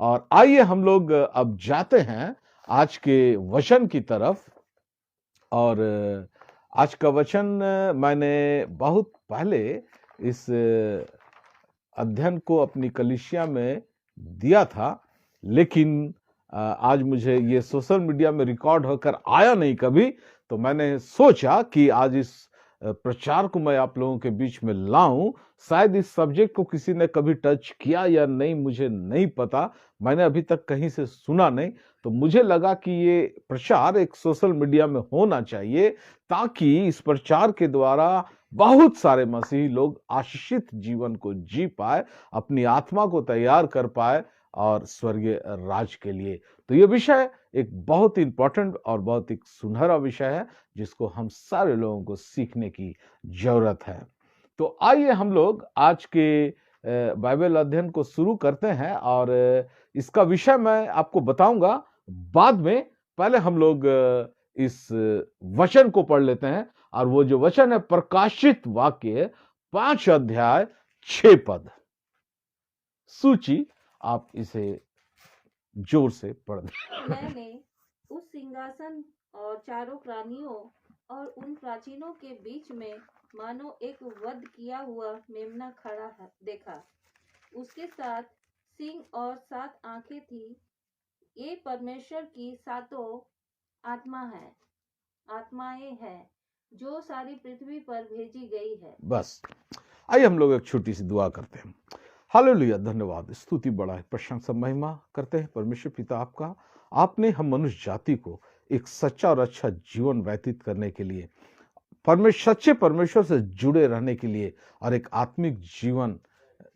और आइए हम लोग अब जाते हैं आज के वचन की तरफ। और आज का वचन मैंने बहुत पहले इस अध्ययन को अपनी कलीसिया में दिया था, लेकिन आज मुझे ये सोशल मीडिया में रिकॉर्ड होकर आया नहीं कभी, तो मैंने सोचा कि आज इस प्रचार को मैं आप लोगों के बीच में लाऊं। शायद इस सब्जेक्ट को किसी ने कभी टच किया या नहीं मुझे नहीं पता, मैंने अभी तक कहीं से सुना नहीं, तो मुझे लगा कि ये प्रचार एक सोशल मीडिया में होना चाहिए ताकि इस प्रचार के द्वारा बहुत सारे मसीही लोग आशीषित जीवन को जी पाए, अपनी आत्मा को तैयार कर पाए और स्वर्गीय राज के लिए। तो ये विषय एक बहुत इंपॉर्टेंट और बहुत एक सुनहरा विषय है जिसको हम सारे लोगों को सीखने की जरूरत है। तो आइए हम लोग आज के बाइबल अध्ययन को शुरू करते हैं और इसका विषय मैं आपको बताऊंगा बाद में। पहले हम लोग इस वचन को पढ़ लेते हैं, और वो जो वचन है प्रकाशित वाक्य 5 अध्याय 6 पद। सूची आप इसे जोर से पढ़ दें। मैंने उस सिंहासन और चारों प्राणियों और उन प्राचीनों के बीच में मानो एक वध किया हुआ मेमना खड़ा देखा। उसके साथ सिंह और 7 आंखें थी। ये परमेश्वर की 7 आत्माएं हैं जो सारी पृथ्वी पर भेजी गई है। बस आइए हम लोग एक छोटी सी दुआ करते हैं। हालेलुया, धन्यवाद, स्तुति बड़ा है, प्रशंसा महिमा करते हैं परमेश्वर पिता आपका। आपने हम मनुष्य जाति को एक सच्चा और अच्छा जीवन व्यतीत करने के लिए, सच्चे परमेश्वर से जुड़े रहने के लिए और एक आत्मिक जीवन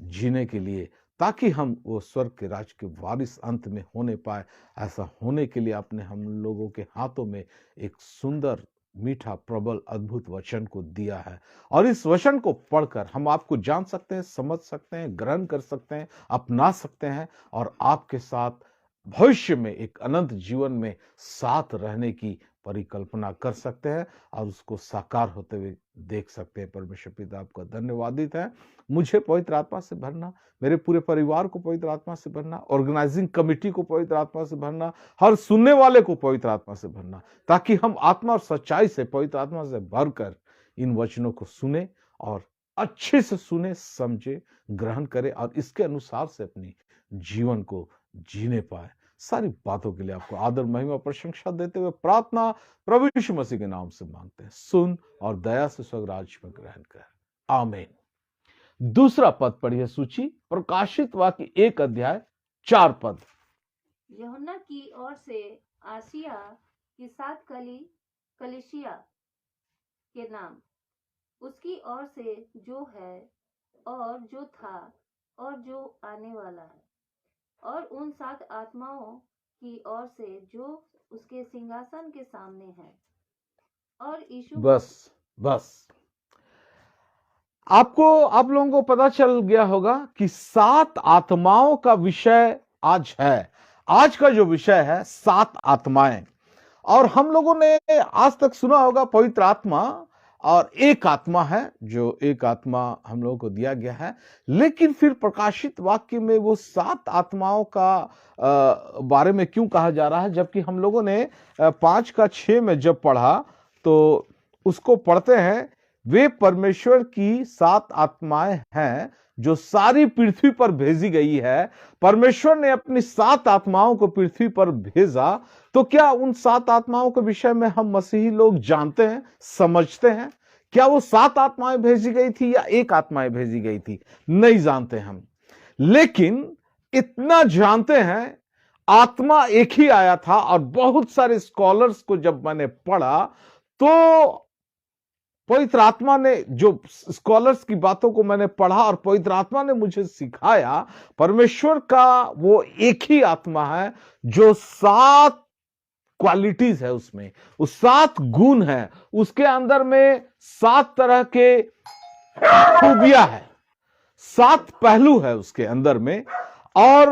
जीने के लिए, ताकि हम वो स्वर्ग के राज के वारिस अंत में होने पाए, ऐसा होने के लिए आपने हम लोगों के हाथों में एक सुंदर मीठा प्रबल अद्भुत वचन को दिया है। और इस वचन को पढ़कर हम आपको जान सकते हैं, समझ सकते हैं, ग्रहण कर सकते हैं, अपना सकते हैं और आपके साथ भविष्य में एक अनंत जीवन में साथ रहने की परिकल्पना कर सकते हैं और उसको साकार होते हुए देख सकते हैं। परमेश्वर पिता आपका धन्यवादित है। मुझे पवित्र आत्मा से भरना, मेरे पूरे परिवार को पवित्र आत्मा से भरना, ऑर्गेनाइजिंग कमेटी को पवित्र आत्मा से भरना, हर सुनने वाले को पवित्र आत्मा से भरना, ताकि हम आत्मा और सच्चाई से पवित्र आत्मा से भरकर इन वचनों को सुने और अच्छे से सुने, समझे, ग्रहण करें और इसके अनुसार से अपनी जीवन को जीने पाए। सारी बातों के लिए आपको आदर महिमा प्रशंसा देते हुए प्रार्थना प्रभु यीशु मसीह के नाम से मांगते हैं। सुन और दया से स्वर्ग राज्य में ग्रहण कर, आमीन। दूसरा पद पढ़िए सूची, प्रकाशित वाक्य 1 अध्याय 4 पद। यूहन्ना की ओर से आसिया की 7 कलीसिया के नाम, उसकी ओर से जो है और जो था और जो आने वाला है, और उन 7 आत्माओं की ओर से जो उसके सिंहासन के सामने है, और यीशु। बस आप लोगों को पता चल गया होगा कि 7 आत्माओं का विषय आज है। आज का जो विषय है 7 आत्माएं। और हम लोगों ने आज तक सुना होगा पवित्र आत्मा और एक आत्मा है, जो एक आत्मा हम लोगों को दिया गया है। लेकिन फिर प्रकाशित वाक्य में वो 7 आत्माओं का बारे में क्यों कहा जा रहा है, जबकि हम लोगों ने 5 का 6 में जब पढ़ा तो उसको पढ़ते हैं, वे परमेश्वर की 7 आत्माएं हैं जो सारी पृथ्वी पर भेजी गई है। परमेश्वर ने अपनी 7 आत्माओं को पृथ्वी पर भेजा। तो क्या उन 7 आत्माओं के विषय में हम मसीही लोग जानते हैं, समझते हैं? क्या वो 7 आत्माएं भेजी गई थी या एक आत्माएं भेजी गई थी? नहीं जानते हम, लेकिन इतना जानते हैं आत्मा एक ही आया था। और बहुत सारे स्कॉलर्स को जब मैंने पढ़ा तो पवित्र आत्मा ने, जो स्कॉलर्स की बातों को मैंने पढ़ा और पवित्र आत्मा ने मुझे सिखाया, परमेश्वर का वो एक ही आत्मा है जो 7 क्वालिटीज है, उसमें उस 7 गुण है, उसके अंदर में 7 तरह के खूबियां है, 7 पहलू है उसके अंदर में। और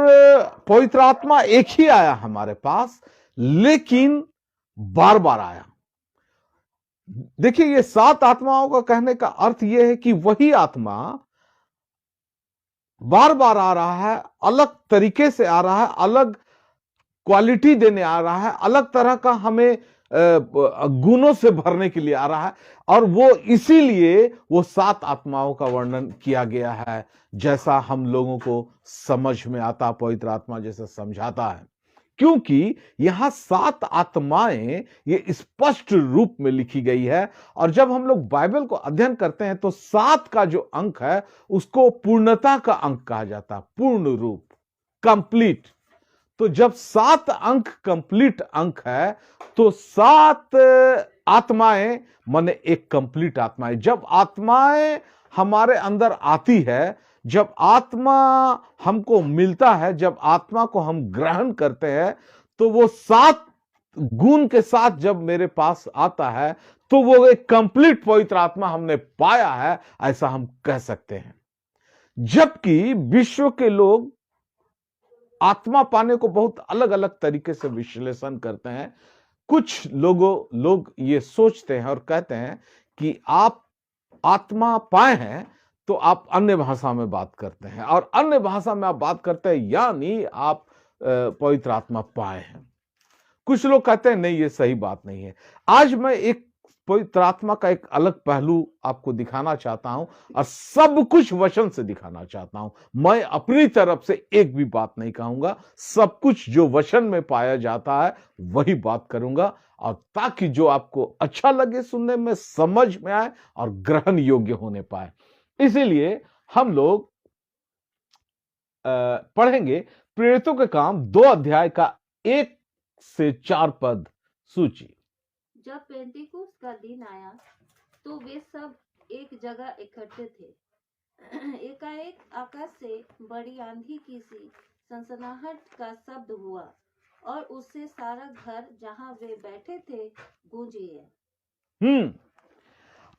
पवित्र आत्मा एक ही आया हमारे पास, लेकिन बार बार आया। देखिए, ये 7 आत्माओं का कहने का अर्थ यह है कि वही आत्मा बार बार आ रहा है, अलग तरीके से आ रहा है, अलग क्वालिटी देने आ रहा है, अलग तरह का हमें गुणों से भरने के लिए आ रहा है। और वो इसीलिए वो 7 आत्माओं का वर्णन किया गया है, जैसा हम लोगों को समझ में आता, पवित्र आत्मा जैसा समझाता है। क्योंकि यहां 7 आत्माएं ये स्पष्ट रूप में लिखी गई है। और जब हम लोग बाइबल को अध्ययन करते हैं तो 7 का जो अंक है उसको पूर्णता का अंक कहा जाता है, पूर्ण रूप, कंप्लीट। तो जब 7 अंक कंप्लीट अंक है तो 7 आत्माएं माने एक कंप्लीट आत्मा है। जब आत्माएं हमारे अंदर आती है, जब आत्मा हमको मिलता है, जब आत्मा को हम ग्रहण करते हैं, तो वो 7 गुण के साथ जब मेरे पास आता है तो वो एक कंप्लीट पवित्र आत्मा हमने पाया है, ऐसा हम कह सकते हैं। जबकि विश्व के लोग आत्मा पाने को बहुत अलग अलग तरीके से विश्लेषण करते हैं। कुछ लोग ये सोचते हैं और कहते हैं कि आप आत्मा पाए हैं तो आप अन्य भाषा में बात करते हैं, और अन्य भाषा में आप बात करते हैं यानी आप पवित्र आत्मा पाए हैं। कुछ लोग कहते हैं नहीं, ये सही बात नहीं है। आज मैं एक पवित्र आत्मा का एक अलग पहलू आपको दिखाना चाहता हूं, और सब कुछ वचन से दिखाना चाहता हूं। मैं अपनी तरफ से एक भी बात नहीं कहूंगा, सब कुछ जो वचन में पाया जाता है वही बात करूंगा, और ताकि जो आपको अच्छा लगे सुनने में, समझ में आए और ग्रहण योग्य होने पाए। इसीलिए हम लोग पढ़ेंगे प्रेरितों के काम 2 अध्याय का 1 से 4 पद सूची। जब पेंतिकुस्त का दिन आया तो वे सब एक जगह इकट्ठे थे। एकाएक आकाश से बड़ी आंधी की सी सनसनाहट का शब्द हुआ और उससे सारा घर जहां वे बैठे थे गूंज गया।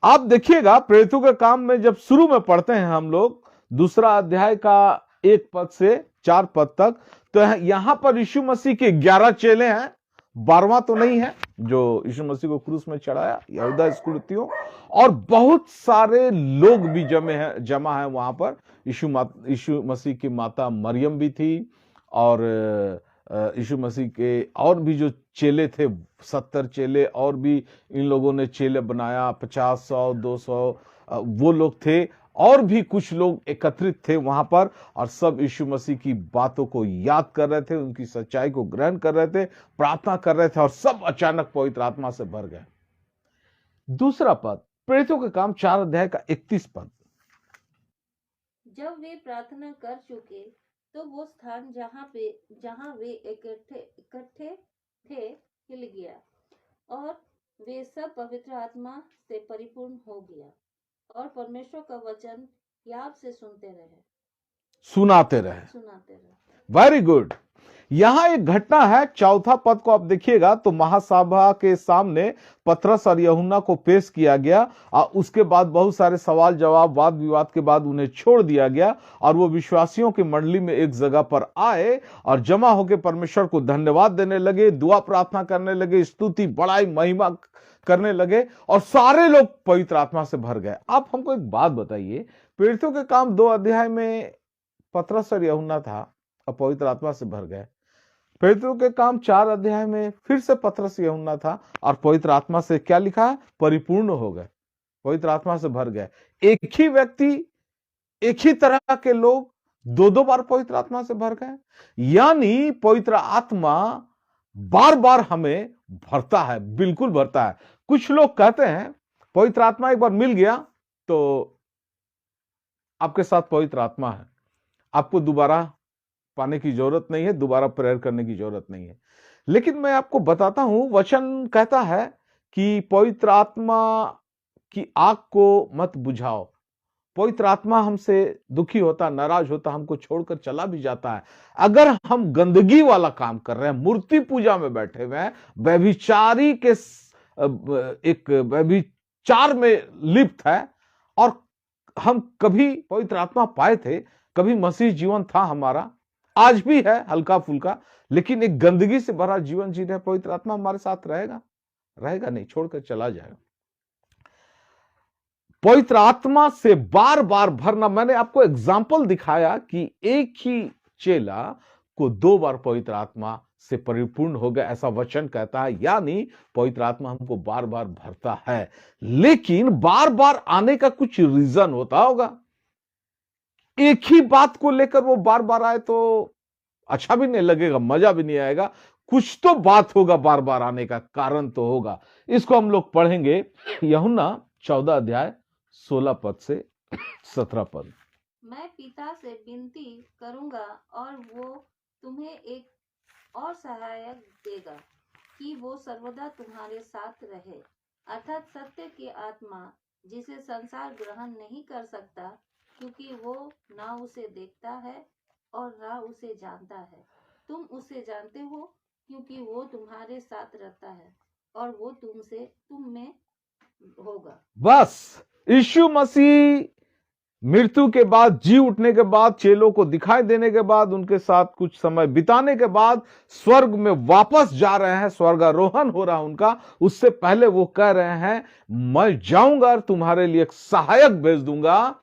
आप देखिएगा प्रेरितों के काम में जब शुरू में पढ़ते हैं हम लोग 2 अध्याय का 1 पद से 4 पद तक, तो यहां पर यीशु मसीह के 11 चेले हैं। 12वां तो नहीं है जो यीशु मसीह को क्रूस में चढ़ाया, यहूदा इस्करियोती, और बहुत सारे लोग भी जमा है वहां पर। यीशु मसीह की माता मरियम भी थी, और यीशु मसीह के और भी जो चेले थे 70 चेले, और भी इन लोगों ने चेले बनाया 50, 100, 200 वो लोग थे, और भी कुछ लोग एकत्रित थे वहां पर, और सब यीशु मसीह की बातों को याद कर रहे थे, उनकी सच्चाई को ग्रहण कर रहे थे, प्रार्थना कर रहे थे, और सब अचानक पवित्र आत्मा से भर गए। 2 पद, प्रेरितों के काम 4 अध्याय का 31 पद। जब वे प्रार्थना कर चुके तो वो स्थान जहां वे इकट्ठे थे हिल गया, और वे सब पवित्र आत्मा से परिपूर्ण हो गया और परमेश्वर का वचन याद से सुनाते रहे। Very good. यहां एक घटना है, 4 पद को आप देखिएगा तो महासभा के सामने पतरस और यूहन्ना को पेश किया गया, और उसके बाद बहुत सारे सवाल जवाब, वाद विवाद के बाद उन्हें छोड़ दिया गया, और वो विश्वासियों की मंडली में एक जगह पर आए और जमा होकर परमेश्वर को धन्यवाद देने लगे, दुआ प्रार्थना करने लगे, स्तुति बड़ाई महिमा करने लगे, और सारे लोग पवित्र आत्मा से भर गए। आप हमको एक बात बताइए, प्रेरितों के काम 2 अध्याय में पतरस और यूहन्ना था और पवित्र आत्मा से भर गए। प्रेरितों के काम 4 अध्याय में फिर से पतरस यूहन्ना था और पवित्र आत्मा से क्या लिखा है? परिपूर्ण हो गए, पवित्र आत्मा से भर गए। एक ही व्यक्ति, एक ही तरह के लोग 2-2 बार पवित्र आत्मा से भर गए, यानी पवित्र आत्मा बार बार हमें भरता है, बिल्कुल भरता है। कुछ लोग कहते हैं पवित्र आत्मा एक बार मिल गया तो आपके साथ पवित्र आत्मा है, आपको दोबारा पाने की जरूरत नहीं है, दोबारा प्रेयर करने की जरूरत नहीं है। लेकिन मैं आपको बताता हूं, वचन कहता है कि पवित्र आत्मा की आग को मत बुझाओ। पवित्र आत्मा हमसे दुखी होता, नाराज होता, हमको छोड़कर चला भी जाता है। अगर हम गंदगी वाला काम कर रहे हैं, मूर्ति पूजा में बैठे हुए हैं, व्यभिचारी के एक व्यभिचार में लिप्त है, और हम कभी पवित्र आत्मा पाए थे, कभी मसीह जीवन था हमारा, आज भी है हल्का फुल्का, लेकिन एक गंदगी से भरा जीवन जी रहे, पवित्र आत्मा हमारे साथ रहेगा? रहेगा नहीं, छोड़कर चला जाएगा। पवित्र आत्मा से बार बार भरना। मैंने आपको एग्जाम्पल दिखाया कि एक ही चेला को 2 बार पवित्र आत्मा से परिपूर्ण हो गया, ऐसा वचन कहता है। यानी पवित्र आत्मा हमको बार बार भरता है, लेकिन बार बार आने का कुछ रीजन होता होगा। एक ही बात को लेकर वो बार बार आए तो अच्छा भी नहीं लगेगा, मजा भी नहीं आएगा। कुछ तो बात होगा, बार बार आने का कारण तो होगा। इसको हम लोग पढ़ेंगे यूहन्ना 14 अध्याय 16 पद से 17 पद। मैं पिता से विनती करूंगा और वो तुम्हें एक और सहायक देगा कि वो सर्वदा तुम्हारे साथ रहे, अर्थात सत्य की आत्मा, जिसे संसार ग्रहण नहीं कर सकता, क्योंकि वो ना उसे देखता है और ना उसे जानता है। तुम उसे जानते हो क्योंकि वो तुम्हारे साथ रहता है और वो तुम में होगा। बस यीशु मसीह मृत्यु के बाद, जी उठने के बाद, चेलों को दिखाई देने के बाद, उनके साथ कुछ समय बिताने के बाद स्वर्ग में वापस जा रहे हैं, स्वर्गारोहण हो रहा है उनका। उससे पहले वो कह रहे हैं मैं जाऊंगा और तुम्हारे लिए एक सहायक भेज दूंगा,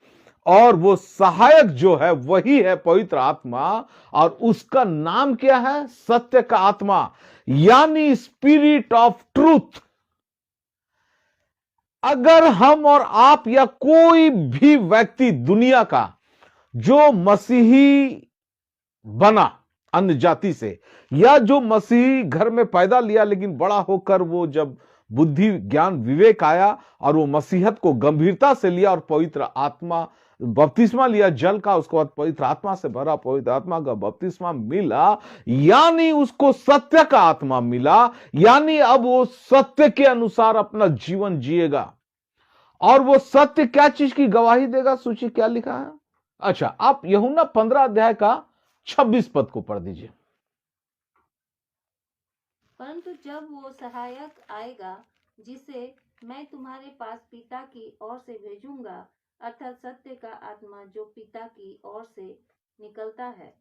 और वो सहायक जो है वही है पवित्र आत्मा, और उसका नाम क्या है? सत्य का आत्मा, यानी स्पिरिट ऑफ ट्रूथ। अगर हम और आप या कोई भी व्यक्ति दुनिया का जो मसीही बना अन्य जाति से, या जो मसीही घर में पैदा लिया, लेकिन बड़ा होकर वो जब बुद्धि ज्ञान विवेक आया और वो मसीहत को गंभीरता से लिया और पवित्र आत्मा बपतिस्मा लिया जल का, उसके बाद पवित्र आत्मा से भरा, पवित्र आत्मा का बपतिस्मा मिला, यानी उसको सत्य का आत्मा मिला, यानी अब वो सत्य के अनुसार अपना जीवन जिएगा। और वो सत्य क्या चीज की गवाही देगा? सूची क्या लिखा है? अच्छा, आप यूहन्ना 15 अध्याय का 26 पद को पढ़ दीजिए। परंतु जब वो सहायक आएगा, जिसे मैं तुम्हारे पास पिता की ओर से भेजूंगा, अर्थात सत्य का आत्मा जो पिता की ओर से निकलता है,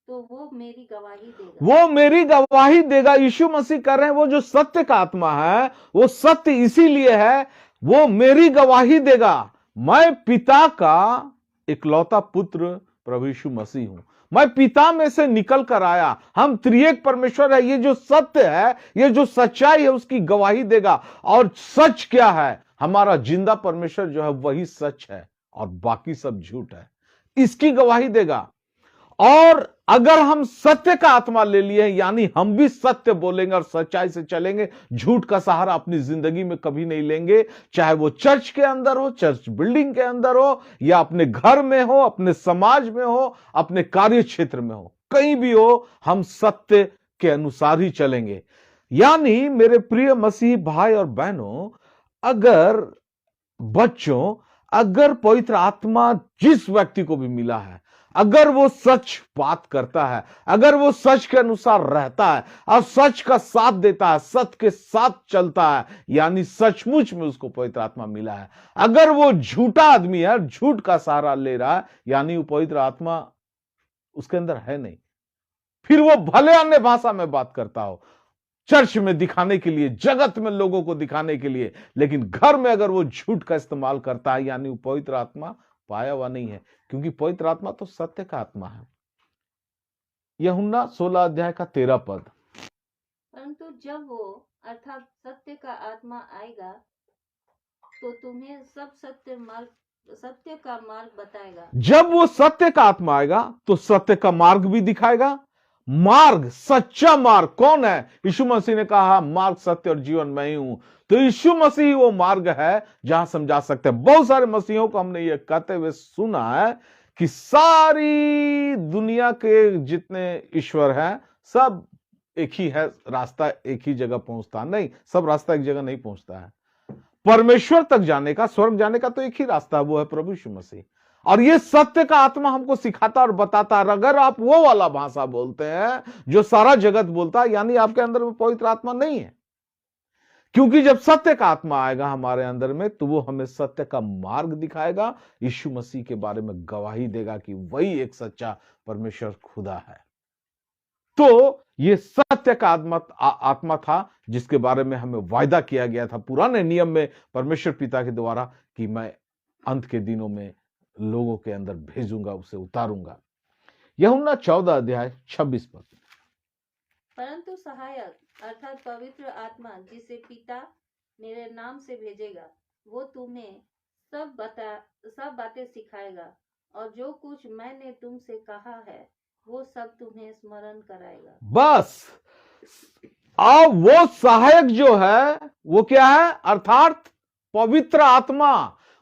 तो वो मेरी गवाही देगा। वो मेरी गवाही देगा। यीशु मसीह कह रहे हैं वो जो सत्य का आत्मा है वो सत्य इसीलिए है, वो मेरी गवाही देगा। मैं पिता का इकलौता पुत्र प्रभु यीशु मसीह हूं, मैं पिता में से निकल कर आया। हम त्रिएक परमेश्वर है, ये जो सत्य है, ये जो सच्चाई है, उसकी गवाही देगा। और सच क्या है? हमारा जिंदा परमेश्वर जो है वही सच है और बाकी सब झूठ है, इसकी गवाही देगा। और अगर हम सत्य का आत्मा ले लिए, यानी हम भी सत्य बोलेंगे और सच्चाई से चलेंगे, झूठ का सहारा अपनी जिंदगी में कभी नहीं लेंगे, चाहे वो चर्च के अंदर हो, चर्च बिल्डिंग के अंदर हो, या अपने घर में हो, अपने समाज में हो, अपने कार्य क्षेत्र में हो, कहीं भी हो, हम सत्य के अनुसार ही चलेंगे। यानी मेरे प्रिय मसीह भाई और बहनों, अगर बच्चों, अगर पवित्र आत्मा जिस व्यक्ति को भी मिला है, अगर वो सच बात करता है, अगर वो सच के अनुसार रहता है और सच का साथ देता है, सत्य के साथ चलता है, यानी सचमुच में उसको पवित्र आत्मा मिला है। अगर वो झूठा आदमी है, झूठ का सहारा ले रहा है, यानी वो पवित्र आत्मा उसके अंदर है नहीं। फिर वो भले अन्य भाषा में बात करता हो, चर्च में दिखाने के लिए, जगत में लोगों को दिखाने के लिए, लेकिन घर में अगर वो झूठ का इस्तेमाल करता है, यानी वो पवित्र आत्मा पाया हुआ नहीं है, क्योंकि पवित्र आत्मा तो सत्य का आत्मा है। यूहन्ना 16 अध्याय का 13 पद। परंतु जब वो अर्थात सत्य का आत्मा आएगा, तो तुम्हें सब सत्य का मार्ग बताएगा। जब वो सत्य का आत्मा आएगा तो सत्य का मार्ग भी दिखाएगा। मार्ग, सच्चा मार्ग कौन है? यीशु मसीह ने कहा मार्ग, सत्य और जीवन मैं ही हूं। तो यीशु मसीह वो मार्ग है जहां समझा सकते हैं। बहुत सारे मसीहों को हमने ये कहते हुए सुना है कि सारी दुनिया के जितने ईश्वर हैं सब एक ही है, रास्ता एक ही जगह पहुंचता नहीं, सब रास्ता एक जगह नहीं पहुंचता है। परमेश्वर तक जाने का, स्वर्ग जाने का तो एक ही रास्ता है, वो है प्रभु यीशु मसीह। और ये सत्य का आत्मा हमको सिखाता और बताता है। अगर आप वो वाला भाषा बोलते हैं जो सारा जगत बोलता है, यानी आपके अंदर में पवित्र आत्मा नहीं है। क्योंकि जब सत्य का आत्मा आएगा हमारे अंदर में, तो वो हमें सत्य का मार्ग दिखाएगा, यीशु मसीह के बारे में गवाही देगा कि वही एक सच्चा परमेश्वर खुदा है। तो ये सत्य का आत्मा था जिसके बारे में हमें वायदा किया गया था पुराने नियम में परमेश्वर पिता के द्वारा कि मैं अंत के दिनों में लोगों के अंदर भेजूंगा, उसे उतारूंगा। यूहन्ना 14 अध्याय 26 पद। परंतु सहायक अर्थात पवित्र आत्मा जिसे पिता मेरे नाम से भेजेगा, वो तुम्हें सब बातें सिखाएगा और जो कुछ मैंने तुमसे कहा है वो सब तुम्हें स्मरण कराएगा। बस अब वो सहायक जो है वो क्या है? अर्थात पवित्र आत्मा।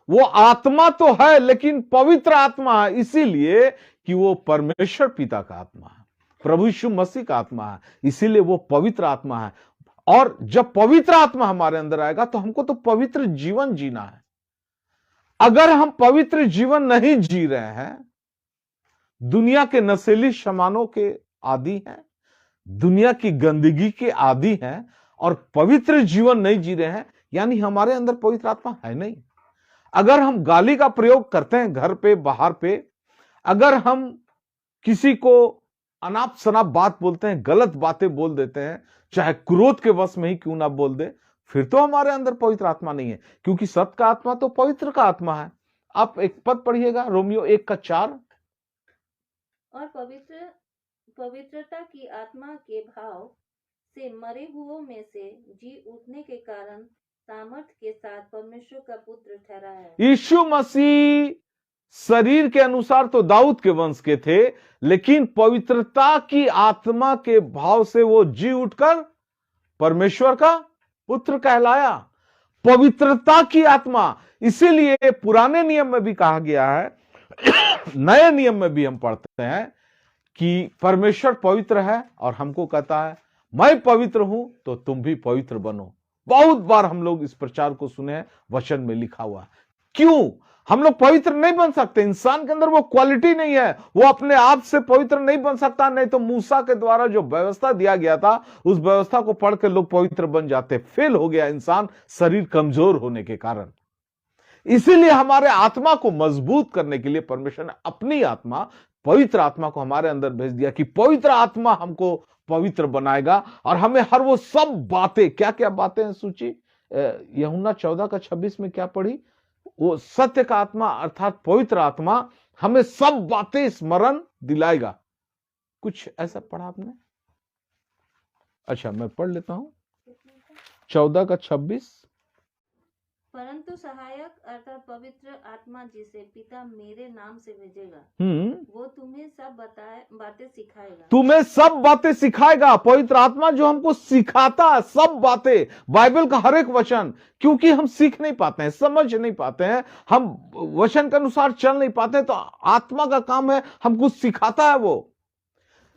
वो आत्मा तो है लेकिन पवित्र आत्मा है, इसीलिए कि वो परमेश्वर पिता का आत्मा है, प्रभु यीशु मसीह का आत्मा है, इसीलिए वो पवित्र आत्मा है। और जब पवित्र आत्मा हमारे अंदर आएगा तो हमको तो पवित्र जीवन जीना है। अगर हम पवित्र जीवन नहीं जी रहे हैं, दुनिया के नशीली सामानों के आदी हैं, दुनिया की गंदगी के आदी हैं और पवित्र जीवन नहीं जी रहे हैं, यानी हमारे अंदर पवित्र आत्मा है नहीं। अगर हम गाली का प्रयोग करते हैं घर पे बाहर पे, अगर हम किसी को अनाप शनाप बात बोलते हैं, गलत बातें बोल देते हैं, चाहे क्रोध के वश में ही क्यों ना बोल दे, फिर तो हमारे अंदर पवित्र आत्मा नहीं है, क्योंकि सत्य का आत्मा तो पवित्र का आत्मा है। आप एक पद पढ़िएगा, रोमियो 1:4। और पवित्रता की आत्मा के भाव से मरे हुओं में से जी उठने के कारण सामर्थ्य के साथ परमेश्वर का पुत्र ठहरा है। यीशु मसीह शरीर के अनुसार तो दाऊद के वंश के थे, लेकिन पवित्रता की आत्मा के भाव से वो जी उठकर परमेश्वर का पुत्र कहलाया। पवित्रता की आत्मा, इसीलिए पुराने नियम में भी कहा गया है, नए नियम में भी हम पढ़ते हैं कि परमेश्वर पवित्र है और हमको कहता है मैं पवित्र हूं तो तुम भी पवित्र बनो। बहुत बार हम लोग इस प्रचार को सुने हैं, वचन में लिखा हुआ। क्यों हम लोग पवित्र नहीं बन सकते? इंसान के अंदर वो क्वालिटी नहीं है, वो अपने आप से पवित्र नहीं बन सकता। नहीं तो मूसा के द्वारा जो व्यवस्था दिया गया था, उस व्यवस्था को पढ़ के लोग पवित्र बन जाते। फेल हो गया इंसान, शरीर कमजोर होने के कारण। इसीलिए हमारे आत्मा को मजबूत करने के लिए परमेश्वर ने अपनी आत्मा, पवित्र आत्मा को हमारे अंदर भेज दिया कि पवित्र आत्मा हमको पवित्र बनाएगा और हमें हर वो सब बातें, क्या क्या बातें हैं सूची, यूहन्ना 14:26 में क्या पढ़ी? वो सत्य का आत्मा अर्थात पवित्र आत्मा हमें सब बातें स्मरण दिलाएगा। कुछ ऐसा पढ़ा आपने? अच्छा, मैं पढ़ लेता हूं 14:26। परंतु सहायक अर्थात पवित्र आत्मा जिसे पिता मेरे नाम से भेजेगा, वो तुम्हें सब बातें सिखाएगा। तुम्हें सब बातें सिखाएगा। पवित्र आत्मा जो हमको सिखाता है सब बातें, बाइबल का हर एक वचन, क्योंकि हम सीख नहीं पाते हैं, समझ नहीं पाते हैं, हम वचन के अनुसार चल नहीं पाते, तो आत्मा का काम है हमको सिखाता है वो।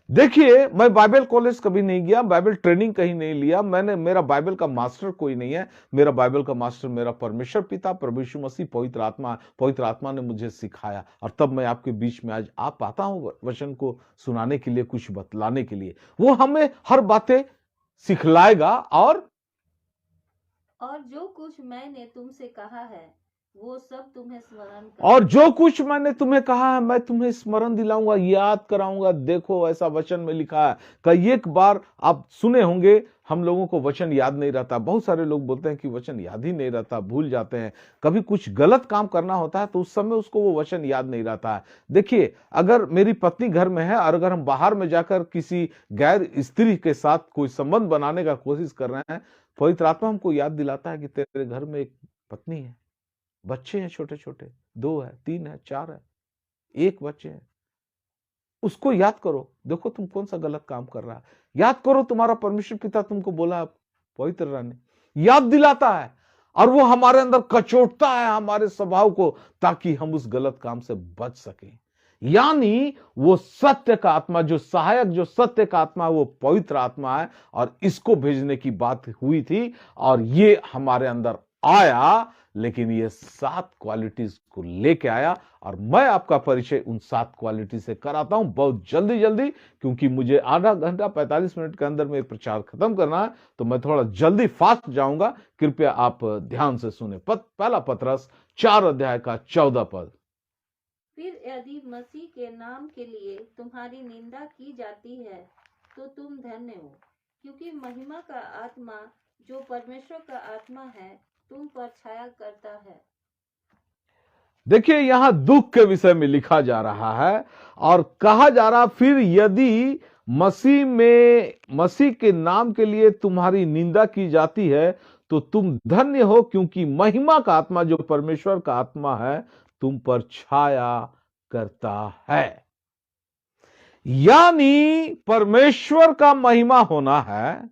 देखिए, मैं बाइबल कॉलेज कभी नहीं गया, बाइबल ट्रेनिंग कहीं नहीं लिया, मेरा बाइबल का मास्टर कोई नहीं है। मेरा बाइबल का मास्टर मेरा परमेश्वर पिता, प्रभु यीशु मसीह, पवित्र आत्मा ने मुझे सिखाया, और तब मैं आपके बीच में आज आ पाता हूं वचन को सुनाने के लिए, कुछ बतलाने के लिए। वो हमें हर बातें सिखलाएगा। और जो कुछ मैंने तुमसे कहा है वो सब तुम्हें स्मरण, और जो कुछ मैंने तुम्हें कहा है मैं तुम्हें स्मरण दिलाऊंगा, याद कराऊंगा। देखो, ऐसा वचन में लिखा है। कई एक बार आप सुने होंगे, हम लोगों को वचन याद नहीं रहता। बहुत सारे लोग बोलते हैं कि वचन याद ही नहीं रहता, भूल जाते हैं। कभी कुछ गलत काम करना होता है तो उस समय उसको वो वचन याद नहीं रहता है। देखिए, अगर मेरी पत्नी घर में है और अगर हम बाहर में जाकर किसी गैर स्त्री के साथ कोई संबंध बनाने का कोशिश कर रहे हैं, पवित्र आत्मा हमको याद दिलाता है कि तेरे घर में एक पत्नी है, बच्चे हैं छोटे छोटे, 2 है, 3 है, 4 है, 1 बच्चे है। उसको याद करो। देखो तुम कौन सा गलत काम कर रहा है, याद करो तुम्हारा परमेश्वर पिता तुमको बोला पवित्र रहने, याद दिलाता है। और वो हमारे अंदर कचोटता है हमारे स्वभाव को, ताकि हम उस गलत काम से बच सके। यानी वो सत्य का आत्मा, जो सहायक, जो सत्य का आत्मा, वो पवित्र आत्मा है। और इसको भेजने की बात हुई थी और ये हमारे अंदर आया, लेकिन ये 7 क्वालिटीज को लेके आया। और मैं आपका परिचय उन 7 क्वालिटी से कराता हूं बहुत जल्दी जल्दी, क्योंकि मुझे आधा घंटा 45 मिनट के अंदर में प्रचार खत्म करना है, तो मैं थोड़ा जल्दी फास्ट जाऊंगा। कृपया आप ध्यान से सुने। पहला पतरस 4 अध्याय का 14 पद। फिर यदि मसीह के नाम के लिए तुम्हारी निंदा की जाती है तो तुम धन्य हो, क्योंकि महिमा का आत्मा जो परमेश्वर का आत्मा है तुम पर छाया करता है। देखिए यहां दुख के विषय में लिखा जा रहा है और कहा जा रहा फिर यदि मसीह के नाम के लिए तुम्हारी निंदा की जाती है तो तुम धन्य हो, क्योंकि महिमा का आत्मा जो परमेश्वर का आत्मा है तुम पर छाया करता है। यानी परमेश्वर का महिमा होना है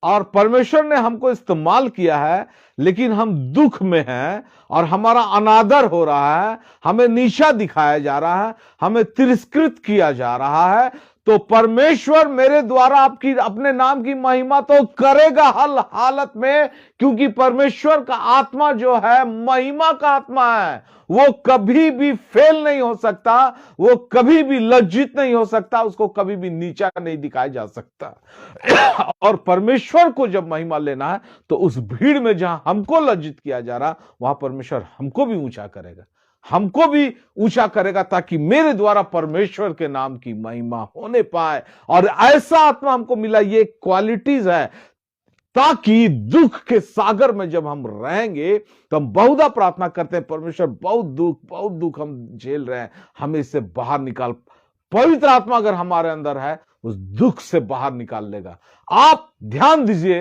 और परमेश्वर ने हमको इस्तेमाल किया है, लेकिन हम दुख में हैं और हमारा अनादर हो रहा है, हमें नीचा दिखाया जा रहा है, हमें तिरस्कृत किया जा रहा है, तो परमेश्वर मेरे द्वारा आपकी अपने नाम की महिमा तो करेगा हर हालत में, क्योंकि परमेश्वर का आत्मा जो है महिमा का आत्मा है। वो कभी भी फेल नहीं हो सकता, वो कभी भी लज्जित नहीं हो सकता, उसको कभी भी नीचा नहीं दिखाया जा सकता। और परमेश्वर को जब महिमा लेना है तो उस भीड़ में जहां हमको लज्जित किया जा रहा वहां परमेश्वर हमको भी ऊंचा करेगा, हमको भी ऊंचा करेगा, ताकि मेरे द्वारा परमेश्वर के नाम की महिमा होने पाए। और ऐसा आत्मा हमको मिला, ये क्वालिटीज है, ताकि दुख के सागर में जब हम रहेंगे तो हम बहुधा प्रार्थना करते हैं, परमेश्वर बहुत दुख हम झेल रहे हैं, हमें इससे बाहर निकाल। पवित्र आत्मा अगर हमारे अंदर है उस दुख से बाहर निकाल लेगा। आप ध्यान दीजिए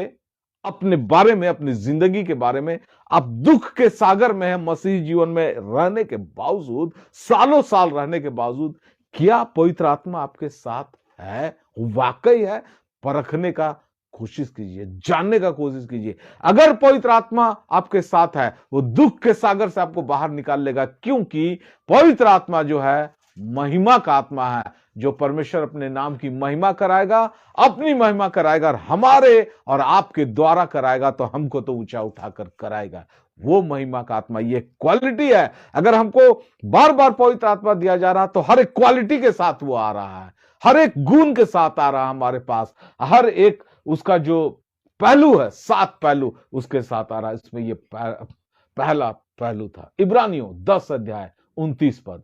अपने बारे में, अपनी जिंदगी के बारे में। आप दुख के सागर में है, मसीह जीवन में रहने के बावजूद, सालों साल रहने के बावजूद, क्या पवित्र आत्मा आपके साथ है? वाकई है? परखने का कोशिश कीजिए, जानने का कोशिश कीजिए। अगर पवित्र आत्मा आपके साथ है वो दुख के सागर से आपको बाहर निकाल लेगा, क्योंकि पवित्र आत्मा जो है महिमा का आत्मा है, जो परमेश्वर अपने नाम की महिमा कराएगा, अपनी महिमा कराएगा और हमारे और आपके द्वारा कराएगा, तो हमको तो ऊंचा उठाकर कराएगा। वो महिमा का आत्मा, ये क्वालिटी है। अगर हमको बार बार पवित्र आत्मा दिया जा रहा तो हर एक क्वालिटी के साथ वो आ रहा है, हर एक गुण के साथ आ रहा है हमारे पास, हर एक उसका जो पहलू है, 7 पहलू उसके साथ आ रहा है। इसमें ये पहला पहलू था। इब्रानियों 10 अध्याय 29 पद।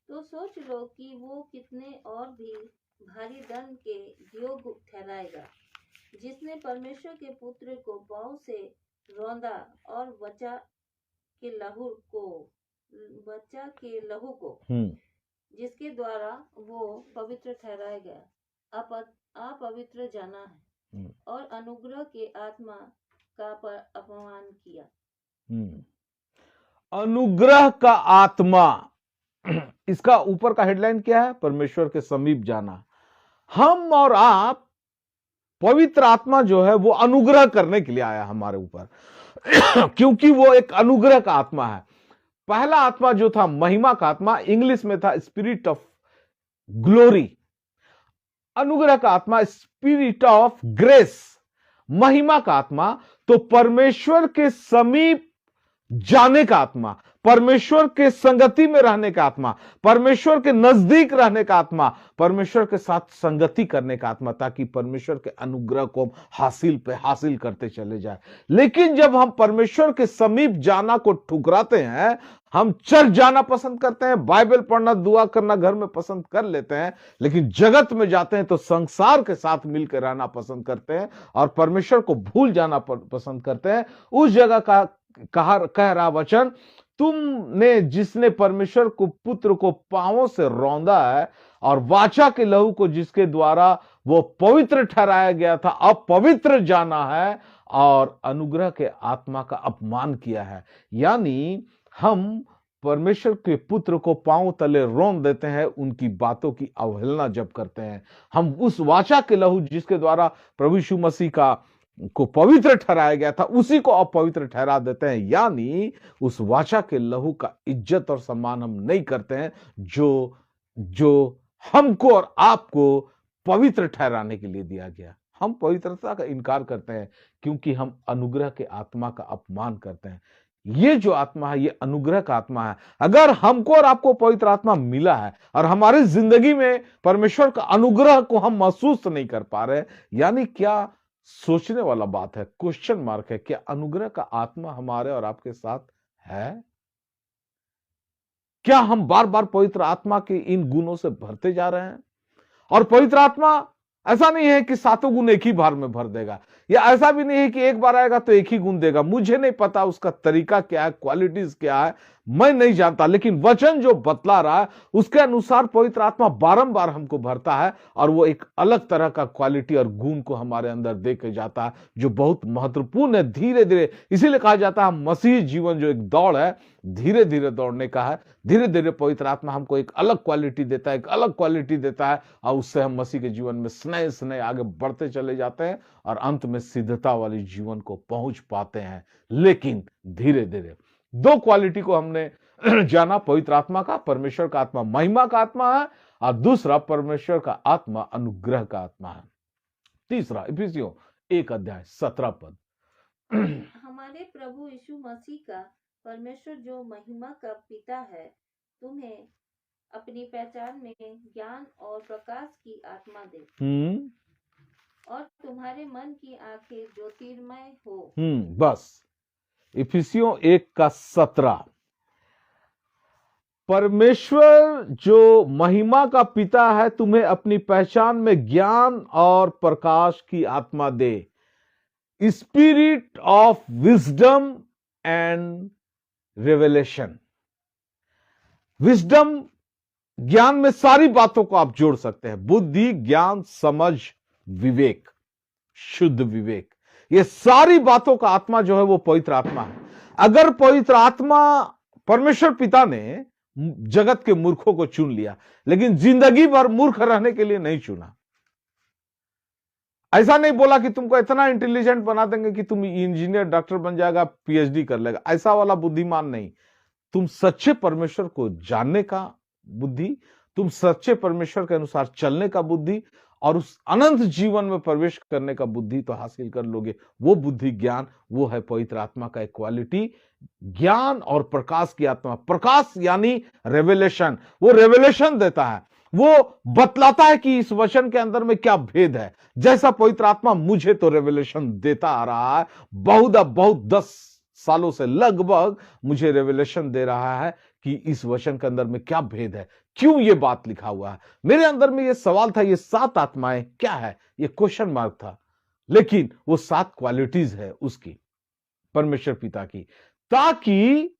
तो सोच लो कि वो कितने और भी भारी दंड के योग्य ठहराएगा, जिसने परमेश्वर के पुत्र को पांव से रौंदा और बच्चा के लहू को जिसके द्वारा वो पवित्र ठहराया गया, अपवित्र जाना है और अनुग्रह के आत्मा का अपमान किया। अनुग्रह का आत्मा, इसका ऊपर का हेडलाइन क्या है? परमेश्वर के समीप जाना। हम और आप, पवित्र आत्मा जो है वो अनुग्रह करने के लिए आया हमारे ऊपर, क्योंकि वो एक अनुग्रह का आत्मा है। पहला आत्मा जो था महिमा का आत्मा, इंग्लिश में था स्पिरिट ऑफ ग्लोरी। अनुग्रह का आत्मा स्पिरिट ऑफ ग्रेस। महिमा का आत्मा तो परमेश्वर के समीप जाने का आत्मा, परमेश्वर के संगति में रहने का आत्मा, परमेश्वर के नजदीक रहने का आत्मा, परमेश्वर के साथ संगति करने का आत्मा, ताकि परमेश्वर के अनुग्रह को हासिल करते चले जाए। लेकिन जब हम परमेश्वर के समीप जाना को ठुकराते हैं, हम चर्च जाना पसंद करते हैं, बाइबल पढ़ना, दुआ करना घर में पसंद कर लेते हैं, लेकिन जगत में जाते हैं तो संसार के साथ मिलकर रहना पसंद करते हैं और परमेश्वर को भूल जाना पसंद करते हैं। उस जगह का कह रहा वचन, तुमने जिसने परमेश्वर को पुत्र को पांवों से रौंदा है और वाचा के लहू को जिसके द्वारा वो पवित्र ठहराया गया था, अपवित्र जाना है और अनुग्रह के आत्मा का अपमान किया है। यानी हम परमेश्वर के पुत्र को पांव तले रौंद देते हैं, उनकी बातों की अवहेलना जब करते हैं, हम उस वाचा के लहू जिसके द्वारा प्रभु यीशु मसीह को पवित्र ठहराया गया था उसी को अपवित्र ठहरा देते हैं। यानी उस वाचा के लहू का इज्जत और सम्मान हम नहीं करते हैं, जो हमको और आपको पवित्र ठहराने के लिए दिया गया। हम पवित्रता का इनकार करते हैं क्योंकि हम अनुग्रह के आत्मा का अपमान करते हैं। ये जो आत्मा है ये अनुग्रह का आत्मा है। अगर हमको और आपको पवित्र आत्मा मिला है और हमारी जिंदगी में परमेश्वर का अनुग्रह को हम महसूस नहीं कर पा रहे, यानी क्या सोचने वाला बात है, क्वेश्चन मार्क है, क्या अनुग्रह का आत्मा हमारे और आपके साथ है? क्या हम बार बार पवित्र आत्मा के इन गुणों से भरते जा रहे हैं? और पवित्र आत्मा ऐसा नहीं है कि सातों गुण एक ही बार में भर देगा, या ऐसा भी नहीं है कि एक बार आएगा तो एक ही गुण देगा। मुझे नहीं पता उसका तरीका क्या है, क्वालिटीज क्या है, मैं नहीं जानता, लेकिन वचन जो बतला रहा है उसके अनुसार पवित्र आत्मा बारंबार हमको भरता है और वो एक अलग तरह का क्वालिटी और गुण को हमारे अंदर दे के जाता है जो बहुत महत्वपूर्ण है। धीरे धीरे, इसीलिए कहा जाता है मसीह जीवन जो एक दौड़ है, धीरे धीरे दौड़ने का है। धीरे धीरे पवित्र आत्मा हमको एक अलग क्वालिटी देता है, एक अलग क्वालिटी देता है, और उससे हम मसीह के जीवन में स्नेह स्नेह आगे बढ़ते चले जाते हैं और अंत में सिद्धता वाली जीवन को पहुंच पाते हैं। लेकिन धीरे धीरे दो क्वालिटी को हमने जाना, पवित्र आत्मा का, परमेश्वर का आत्मा महिमा का आत्मा है, और दूसरा परमेश्वर का आत्मा अनुग्रह का आत्मा है। तीसरा इफिसियों 1:17 हमारे प्रभु यीशु मसीह का परमेश्वर जो महिमा का पिता है तुम्हें अपनी पहचान में ज्ञान और प्रकाश की आत्मा दे और तुम्हारे मन की आंखें ज्योतिर्मय हो। बस इफिसियों 1:17 परमेश्वर जो महिमा का पिता है तुम्हें अपनी पहचान में ज्ञान और प्रकाश की आत्मा दे, spirit of wisdom and revelation. Wisdom, ज्ञान में सारी बातों को आप जोड़ सकते हैं, बुद्धि, ज्ञान, समझ, विवेक, शुद्ध विवेक, ये सारी बातों का आत्मा जो है वो पवित्र आत्मा है। अगर पवित्र आत्मा, परमेश्वर पिता ने जगत के मूर्खों को चुन लिया, लेकिन जिंदगी भर मूर्ख रहने के लिए नहीं चुना। ऐसा नहीं बोला कि तुमको इतना इंटेलिजेंट बना देंगे कि तुम इंजीनियर, डॉक्टर बन जाएगा, पीएचडी कर लेगा, ऐसा वाला बुद्धिमान नहीं। तुम सच्चे परमेश्वर को जानने का बुद्धि, तुम सच्चे परमेश्वर के अनुसार चलने का बुद्धि, और उस अनंत जीवन में प्रवेश करने का बुद्धि तो हासिल कर लोगे। वो बुद्धि, ज्ञान, वो है पवित्र आत्मा का एक क्वालिटी। ज्ञान और प्रकाश की आत्मा, प्रकाश यानी रेवलेशन, वो रेवलेशन देता है, वो बतलाता है कि इस वचन के अंदर में क्या भेद है। जैसा पवित्र आत्मा मुझे तो रेवलेशन देता आ रहा है, बहुत 10 सालों से लगभग मुझे रेवलेशन दे रहा है कि इस वचन के अंदर में क्या भेद है, क्यों ये बात लिखा हुआ है। मेरे अंदर में ये सवाल था, ये 7 आत्माएं क्या है, ये क्वेश्चन मार्क था, लेकिन वो 7 क्वालिटीज है उसकी, परमेश्वर पिता की, ताकि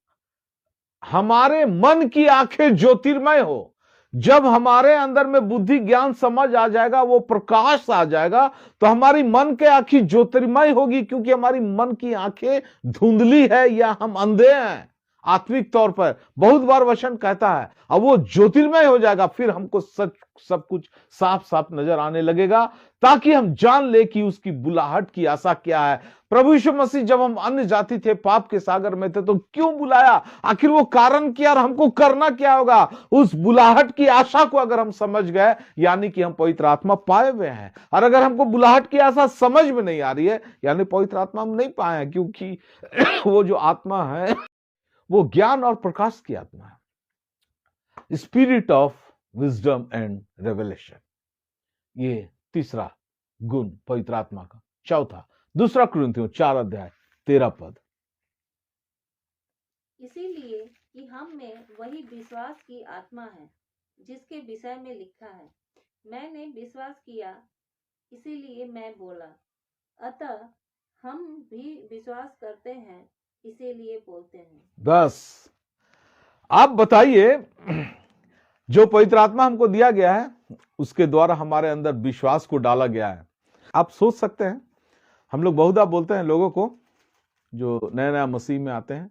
हमारे मन की आंखें ज्योतिर्मय हो। जब हमारे अंदर में बुद्धि, ज्ञान, समझ आ जाएगा, वो प्रकाश आ जाएगा, तो हमारी मन के आंखें ज्योतिर्मय होगी, क्योंकि हमारी मन की आंखें धुंधली है या हम अंधे हैं आत्मिक तौर पर। बहुत बार वचन कहता है, अब वो ज्योतिर्मय हो जाएगा, फिर हमको सच सब कुछ साफ साफ नजर आने लगेगा, ताकि हम जान ले कि उसकी बुलाहट की आशा क्या है। प्रभु यीशु मसीह जब हम अन्य जाति थे, पाप के सागर में थे, तो क्यों बुलाया, आखिर वो कारण क्या और हमको करना क्या होगा, उस बुलाहट की आशा को अगर हम समझ गए, यानी कि हम पवित्र आत्मा पाए हुए हैं। और अगर हमको बुलाहट की आशा समझ में नहीं आ रही है, यानी पवित्र आत्मा हम नहीं पाए हैं, क्योंकि वो जो आत्मा है वो ज्ञान और प्रकाश की आत्मा है, spirit of wisdom and revelation. ये तीसरा गुण पवित्र आत्मा का। चौथा, 2 कुरिन्थियों 4:13 इसीलिए कि हम में वही विश्वास की आत्मा है जिसके विषय में लिखा है, मैंने विश्वास किया इसीलिए मैं बोला, अतः हम भी विश्वास करते हैं इसीलिए बोलते हैं। बस आप बताइए, जो पवित्र आत्मा हमको दिया गया है उसके द्वारा हमारे अंदर विश्वास को डाला गया है। आप सोच सकते हैं, हम लोग बहुधा बोलते हैं लोगों को जो नया नया मसीह में आते हैं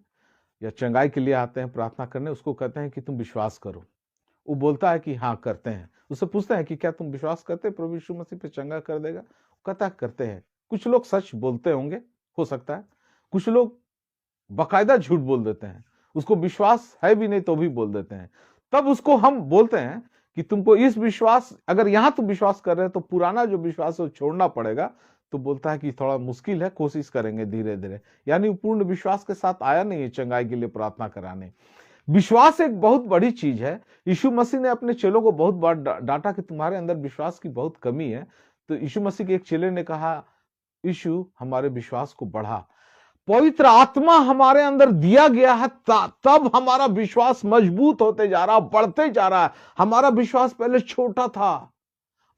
या चंगाई के लिए आते हैं प्रार्थना करने, उसको कहते हैं कि तुम विश्वास करो। वो बोलता है कि हाँ करते हैं। उससे पूछते हैं कि क्या तुम विश्वास करते हैं प्रभु यीशु मसीह पे चंगा कर देगा? कहता है करते हैं। कुछ लोग सच बोलते होंगे, हो सकता है, कुछ लोग बाकायदा झूठ बोल देते हैं, उसको विश्वास है भी नहीं तो भी बोल देते हैं। तब उसको हम बोलते हैं कि तुमको इस विश्वास, अगर यहां तुम विश्वास कर रहे हैं तो पुराना जो विश्वास है छोड़ना पड़ेगा। तो बोलता है कि थोड़ा मुश्किल है, कोशिश करेंगे धीरे धीरे। यानी पूर्ण विश्वास के साथ आया नहीं है चंगाई के लिए प्रार्थना कराने। विश्वास एक बहुत बड़ी चीज है। यीशु मसीह ने अपने चेलों को बहुत बार डांटा कि तुम्हारे अंदर विश्वास की बहुत कमी है। तो यीशु मसीह के एक चेले ने कहा, यीशु हमारे विश्वास को बढ़ा। पवित्र आत्मा हमारे अंदर दिया गया है, तब हमारा विश्वास मजबूत होते जा रहा, बढ़ते जा रहा है। हमारा विश्वास पहले छोटा था,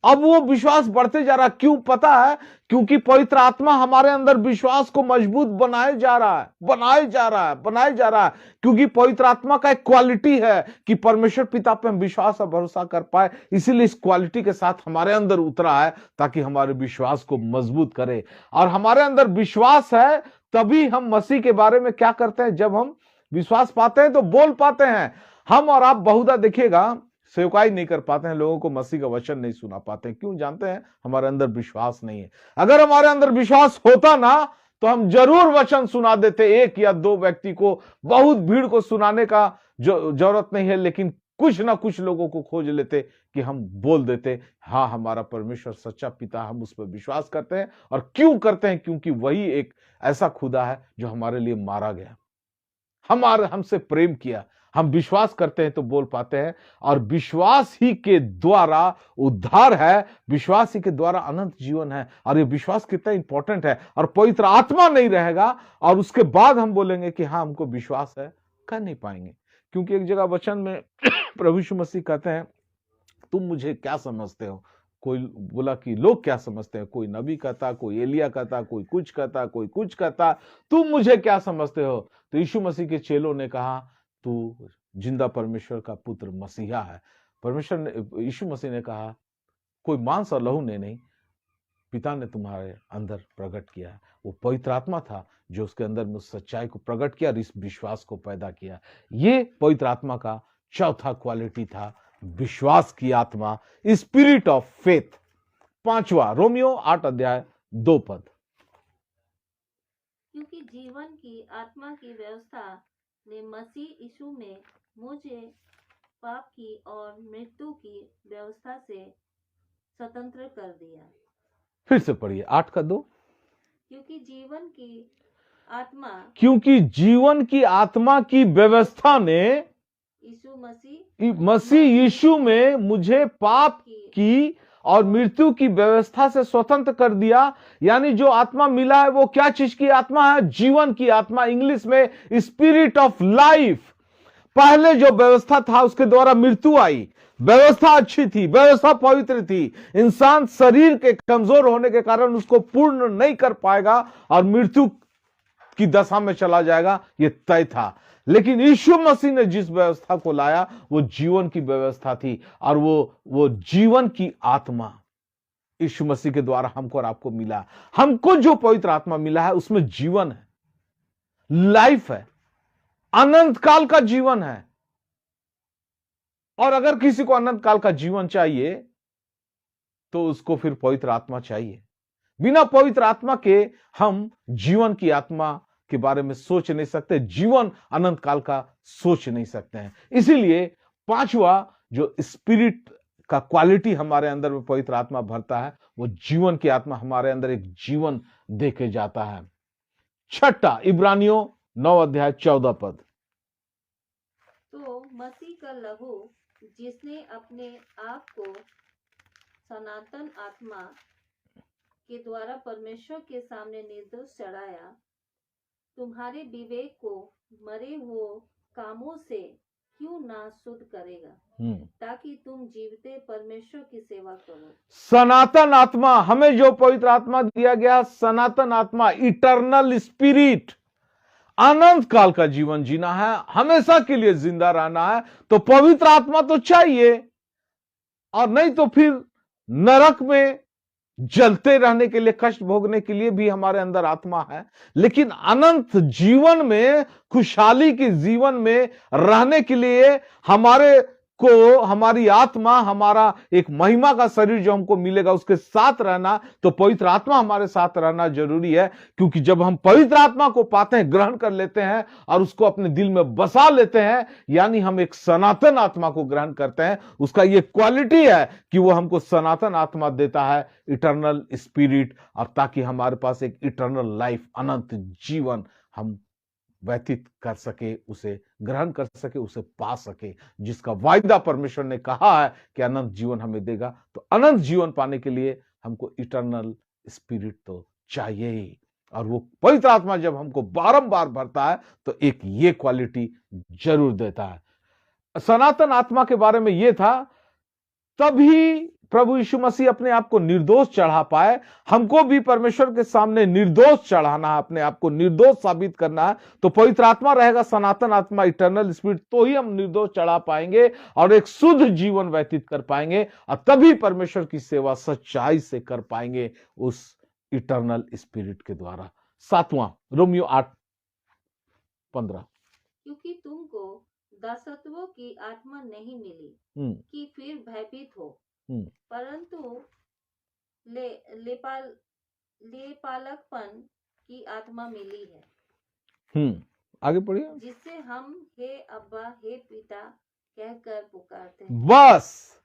अब वो विश्वास बढ़ते जा रहा है। क्यों? पता है, क्योंकि पवित्र आत्मा हमारे अंदर विश्वास को मजबूत बनाए जा रहा है, बनाए जा रहा है, बनाए जा रहा है। क्योंकि पवित्र आत्मा का एक क्वालिटी है कि परमेश्वर पिता पे हम विश्वास और भरोसा कर पाए, इसीलिए इस क्वालिटी के साथ हमारे अंदर उतरा है ताकि हमारे विश्वास को मजबूत करे। और हमारे अंदर विश्वास है तभी हम मसीह के बारे में क्या करते हैं, जब हम विश्वास पाते हैं तो बोल पाते हैं। हम और आप बहुधा देखिएगा सेवकाई नहीं कर पाते हैं, लोगों को मसीह का वचन नहीं सुना पाते हैं। क्यों? जानते हैं, हमारे अंदर विश्वास नहीं है। अगर हमारे अंदर विश्वास होता ना तो हम जरूर वचन सुना देते, एक या दो व्यक्ति को, बहुत भीड़ को सुनाने का जरूरत नहीं है, लेकिन कुछ ना कुछ लोगों को खोज लेते कि हम बोल देते, हाँ हमारा परमेश्वर सच्चा पिता, हम उस पर विश्वास करते हैं। और क्यों करते हैं? क्योंकि वही एक ऐसा खुदा है जो हमारे लिए मारा गया, हमसे प्रेम किया। हम विश्वास करते हैं तो बोल पाते हैं, और विश्वास ही के द्वारा उद्धार है, विश्वास ही के द्वारा अनंत जीवन है। और ये विश्वास कितना इंपॉर्टेंट है। और पवित्र आत्मा नहीं रहेगा और उसके बाद हम बोलेंगे कि हाँ हमको विश्वास है, कर नहीं पाएंगे। क्योंकि एक जगह वचन में प्रभु यीशु मसीह कहते हैं, तुम मुझे क्या समझते हो? कोई बोला कि लोग क्या समझते हैं? कोई नबी कहता, कोई एलिया कहता, कोई कुछ कहता, कोई कुछ कहता, तुम मुझे क्या समझते हो? तो यीशु मसीह के चेलों ने कहा, तू जिंदा परमेश्वर का पुत्र मसीहा है। परमेश्वर ने, यीशु मसीह ने कहा, कोई मांस और लहू ने नहीं, पिता ने तुम्हारे अंदर प्रकट किया है। वो पवित्र आत्मा था जो उसके अंदर में उस सच्चाई को प्रकट किया और इस विश्वास को पैदा किया। ये पवित्र आत्मा का चौथा क्वालिटी था, विश्वास की आत्मा, स्पिरिट ऑफ फेथ। पांचवा, रोमियो 8:2। क्योंकि जीवन की आत्मा की व्यवस्था ने मसीह यीशु में मुझे पाप की और मृत्यु की व्यवस्था से स्वतंत्र कर दिया। फिर से पढ़िए 8:2। क्योंकि जीवन की आत्मा, क्योंकि जीवन की आत्मा की व्यवस्था ने मसीह यीशु में मुझे पाप की और मृत्यु की व्यवस्था से स्वतंत्र कर दिया। यानी जो आत्मा मिला है वो क्या चीज की आत्मा है? जीवन की आत्मा, इंग्लिश में स्पिरिट ऑफ लाइफ। पहले जो व्यवस्था था उसके द्वारा मृत्यु आई। व्यवस्था अच्छी थी, व्यवस्था पवित्र थी, इंसान शरीर के कमजोर होने के कारण उसको पूर्ण नहीं कर पाएगा और मृत्यु की दशा में चला जाएगा, ये तय था। लेकिन यीशु मसीह ने जिस व्यवस्था को लाया वो जीवन की व्यवस्था थी, और वो जीवन की आत्मा यीशु मसीह के द्वारा हमको और आपको मिला। हमको जो पवित्र आत्मा मिला है उसमें जीवन है, लाइफ है, अनंत काल का जीवन है। और अगर किसी को अनंत काल का जीवन चाहिए तो उसको फिर पवित्र आत्मा चाहिए। बिना पवित्र आत्मा के हम जीवन की आत्मा के बारे में सोच नहीं सकते, जीवन अनंत काल का सोच नहीं सकते हैं। इसीलिए पांचवा जो स्पिरिट का क्वालिटी हमारे अंदर में पवित्र आत्मा भरता है, वो जीवन की आत्मा हमारे अंदर एक जीवन देके जाता है। छठा, इब्रानियों 9:14। तो मसीह का लहू जिसने अपने आप को सनातन आत्मा के द्वारा परमेश्वर के सामने निर्दोष चढ़ाया, तुम्हारे विवेक को मरे हुए कामों से क्यों ना शुद्ध करेगा, ताकि तुम जीवते परमेश्वर की सेवा करो। सनातन आत्मा, हमें जो पवित्र आत्मा दिया गया, सनातन आत्मा, इटर्नल स्पिरिट, अनंत काल का जीवन जीना है, हमेशा के लिए जिंदा रहना है, तो पवित्र आत्मा तो चाहिए। और नहीं तो फिर नरक में जलते रहने के लिए, कष्ट भोगने के लिए भी हमारे अंदर आत्मा है। लेकिन अनंत जीवन में, खुशहाली के जीवन में रहने के लिए हमारे को, हमारी आत्मा, हमारा एक महिमा का शरीर जो हमको मिलेगा उसके साथ रहना, तो पवित्र आत्मा हमारे साथ रहना जरूरी है। क्योंकि जब हम पवित्र आत्मा को पाते हैं, ग्रहण कर लेते हैं और उसको अपने दिल में बसा लेते हैं, यानी हम एक सनातन आत्मा को ग्रहण करते हैं। उसका ये क्वालिटी है कि वो हमको सनातन आत्मा देता है, इटर्नल स्पिरिट, और ताकि हमारे पास एक इटर्नल लाइफ, अनंत जीवन हम व्यतीत कर सके, उसे ग्रहण कर सके, उसे पा सके, जिसका वायदा परमेश्वर ने कहा है कि अनंत जीवन हमें देगा। तो अनंत जीवन पाने के लिए हमको इटर्नल स्पिरिट तो चाहिए ही। और वो पवित्र आत्मा जब हमको बारंबार भरता है तो एक ये क्वालिटी जरूर देता है। सनातन आत्मा के बारे में ये था, तभी प्रभु यीशु मसीह अपने आप को निर्दोष चढ़ा पाए, हमको भी परमेश्वर के सामने निर्दोष चढ़ाना है, अपने आप को निर्दोष साबित करना है। तो पवित्र आत्मा रहेगा, सनातन आत्मा, इटर्नल स्पिरिट, तो ही हम निर्दोष चढ़ा पाएंगे और एक शुद्ध जीवन व्यतीत कर पाएंगे, और तभी परमेश्वर की सेवा सच्चाई से कर पाएंगे उस इटर्नल स्पिरिट के द्वारा। 7वां रोमियो 8:15, क्योंकि तुमको दासत्व की आत्मा नहीं मिली कि फिर भयभीत हो, परंतु लेपालकपन की आत्मा मिली है। आगे पढ़िए। जिससे हम हे अब्बा, हे पिता कहकर पुकारते हैं। बस,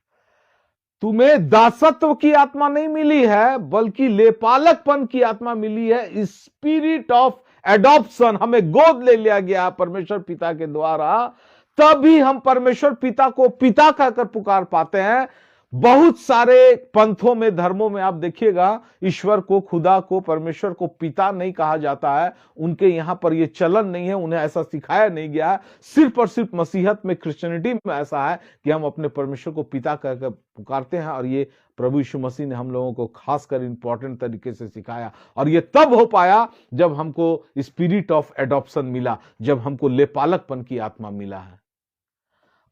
तुम्हें दासत्व की आत्मा नहीं मिली है, बल्कि लेपालकपन की आत्मा मिली है। स्पिरिट ऑफ एडॉप्शन, हमें गोद ले लिया गया परमेश्वर पिता के द्वारा, तभी हम परमेश्वर पिता को पिता कहकर पुकार पाते हैं। बहुत सारे पंथों में, धर्मों में आप देखिएगा, ईश्वर को, खुदा को, परमेश्वर को पिता नहीं कहा जाता है। उनके यहां पर यह चलन नहीं है, उन्हें ऐसा सिखाया नहीं गया। सिर्फ और सिर्फ मसीहत में, क्रिश्चियनिटी में ऐसा है कि हम अपने परमेश्वर को पिता कहकर पुकारते हैं, और ये प्रभु यीशु मसीह ने हम लोगों को खासकर इंपॉर्टेंट तरीके से सिखाया। और ये तब हो पाया जब हमको स्पिरिट ऑफ एडॉप्शन मिला, जब हमको लेपालकपन की आत्मा मिला है,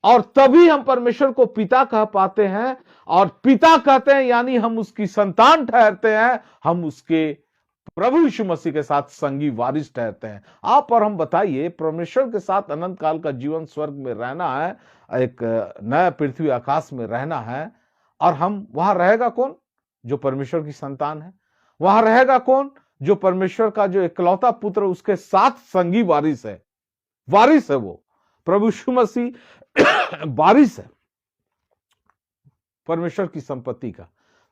और तभी हम परमेश्वर को पिता कह पाते हैं। और पिता कहते हैं यानी हम उसकी संतान ठहरते हैं, हम उसके प्रभु यीशु मसीह के साथ संगी वारिस ठहरते हैं। आप और हम बताइए, परमेश्वर के साथ अनंत काल का जीवन, स्वर्ग में रहना है, एक नया पृथ्वी आकाश में रहना है, और हम वहां रहेगा कौन? जो परमेश्वर की संतान है। वहां रहेगा कौन? जो परमेश्वर का जो इकलौता पुत्र, उसके साथ संगी वारिस है। वारिस है वो प्रभु यीशु मसीह, वारिस है परमेश्वर की संपत्ति का,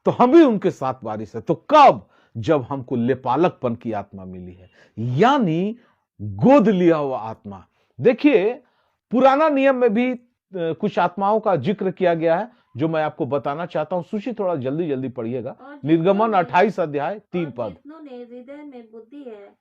तो हम भी उनके साथ वारिस है। तो कब? जब हमको लेपालकपन की आत्मा मिली है, यानी गोद लिया हुआ आत्मा। देखिए, पुराना नियम में भी कुछ आत्माओं का जिक्र किया गया है, जो मैं आपको बताना चाहता हूं। सूची थोड़ा जल्दी जल्दी पढ़िएगा। निर्गमन 28 अध्याय 3 पद। जितनों ने हृदय में बुद्धि है,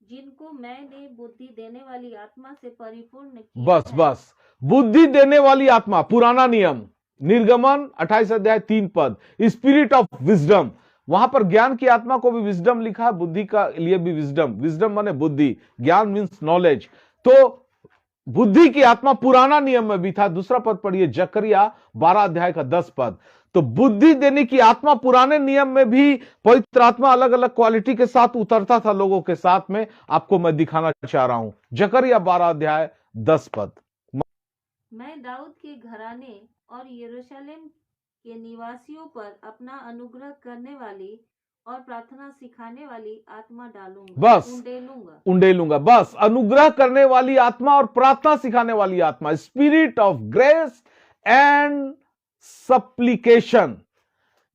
जिनको मैंने बुद्धि देने वाली आत्मा से परिपूर्ण किया बस बस, बुद्धि देने वाली आत्मा, पुराना नियम, निर्गमन 28 अध्याय 3 पद, स्पिरिट ऑफ विजडम। वहां पर ज्ञान की आत्मा को भी विजडम लिखा है, बुद्धि का लिए भी विजडम। विजडम माने बुद्धि, ज्ञान मीन्स नॉलेज। तो बुद्धि की आत्मा पुराना नियम में भी था। दूसरा पद पढ़िए, जकरिया 12 अध्याय का 10 पद। तो बुद्धि देने की आत्मा पुराने नियम में भी, पवित्र आत्मा अलग अलग क्वालिटी के साथ उतरता था लोगों के साथ में। आपको मैं दिखाना चाह रहा हूं, जकरिया 12 अध्याय 10 पद। मैं दाऊद के घराने और यरूशलेम के निवासियों पर अपना अनुग्रह करने वाली और प्रार्थना सिखाने वाली आत्मा डालूंगा, बस उंडेलूंगा। बस, अनुग्रह करने वाली आत्मा और प्रार्थना सिखाने वाली आत्मा, स्पिरिट ऑफ ग्रेस एंड सप्लिकेशन,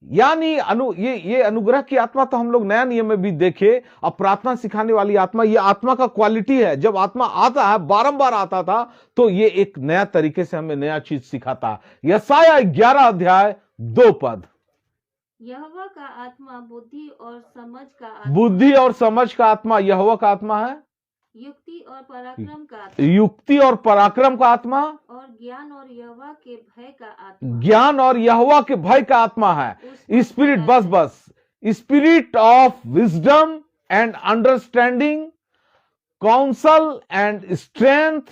यानी ये अनुग्रह की आत्मा तो हम लोग नया नियम में भी देखे। अब प्रार्थना सिखाने वाली आत्मा, ये आत्मा का क्वालिटी है। जब आत्मा आता है, बारंबार आता था, तो ये एक नया तरीके से हमें नया चीज सिखाता है। यशायाह 11 अध्याय 2 पद। यहोवा का आत्मा बुद्धि और समझ का आत्मा, बुद्धि और समझ का आत्मा यहोवा का आत्मा है। युक्ति और पराक्रम का आत्मा, युक्ति और पराक्रम का आत्मा, और ज्ञान और यहोवा के भय का आत्मा, ज्ञान और यहोवा के भय का आत्मा है। स्पिरिट, बस, spirit of wisdom and understanding, counsel and strength,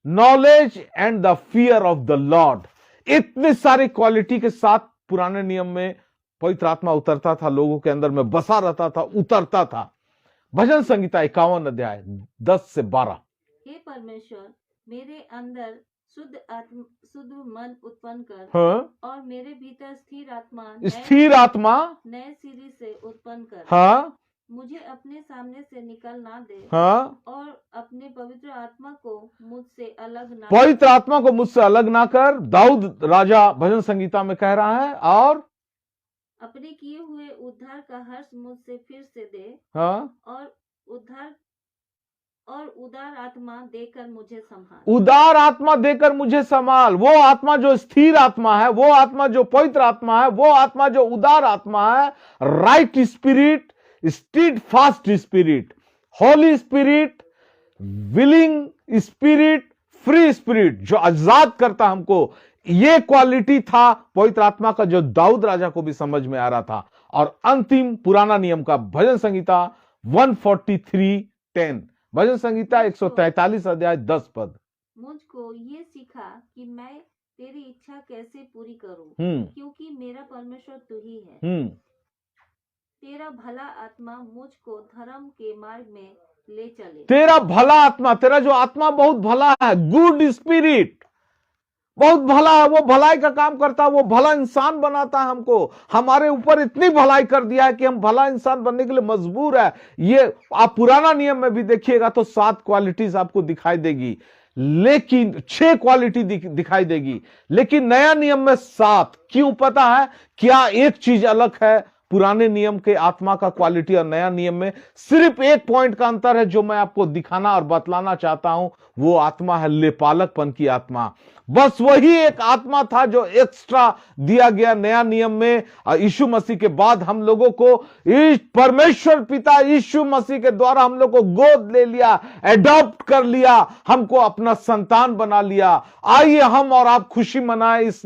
knowledge and the fear of the Lord. इतने सारे क्वालिटी के साथ पुराने नियम में पवित्र आत्मा उतरता था, लोगों के अंदर में बसा रहता था, उतरता था। भजन संहिता 51 अध्याय 10 से 12। हे परमेश्वर, मेरे अंदर शुद्ध मन उत्पन्न कर, हाँ? और मेरे भीतर स्थिर आत्मा नए सिरे से उत्पन्न कर। हाँ? मुझे अपने सामने से निकल ना दे, हाँ? और अपने पवित्र आत्मा को मुझसे अलग ना, पवित्र आत्मा को मुझसे अलग ना कर, दाऊद राजा भजन संगीता में कह रहा है। और अपने किए हुए उद्धार का हर्ष मुझसे फिर से दे, हाँ? और उदार आत्मा देकर मुझे संभाल। उदार आत्मा देकर मुझे संभाल। वो आत्मा जो स्थिर आत्मा है, वो आत्मा जो पवित्र आत्मा है, वो आत्मा जो उदार आत्मा है, right spirit, stead fast spirit, Holi spirit, willing spirit, free spirit, जो आजाद करता हमको ये क्वालिटी था पवित्र आत्मा का जो दाऊद राजा को भी समझ में आ रहा था। और अंतिम पुराना नियम का भजन संहिता 143:10, भजन संहिता 143 अध्याय 10 पद। मुझको ये सीखा कि मैं तेरी इच्छा कैसे पूरी करूं, क्योंकि मेरा परमेश्वर तू ही है। तेरा भला आत्मा मुझको धर्म के मार्ग में ले चले। तेरा भला आत्मा, तेरा जो आत्मा बहुत भला है, गुड स्पिरिट, बहुत भला है, वो भलाई का काम करता है, वो भला इंसान बनाता है हमको। हमारे ऊपर इतनी भलाई कर दिया है कि हम भला इंसान बनने के लिए मजबूर है। ये आप पुराना नियम में भी देखिएगा तो 7 क्वालिटीज आपको दिखाई देगी, लेकिन 6 क्वालिटी दिखाई देगी, लेकिन नया नियम में 7। क्यों पता है? क्या एक चीज अलग है पुराने नियम के आत्मा का क्वालिटी और नया नियम में? सिर्फ एक पॉइंट का अंतर है जो मैं आपको दिखाना और बतलाना चाहता हूं। वो आत्मा है लेपालकपन की आत्मा। बस वही एक आत्मा था जो एक्स्ट्रा दिया गया नया नियम में। यीशु मसीह के बाद हम लोगों को परमेश्वर पिता यीशु मसीह के द्वारा हम लोग को गोद ले लिया, एडॉप्ट कर लिया, हमको अपना संतान बना लिया। आइए हम और आप खुशी मनाएं इस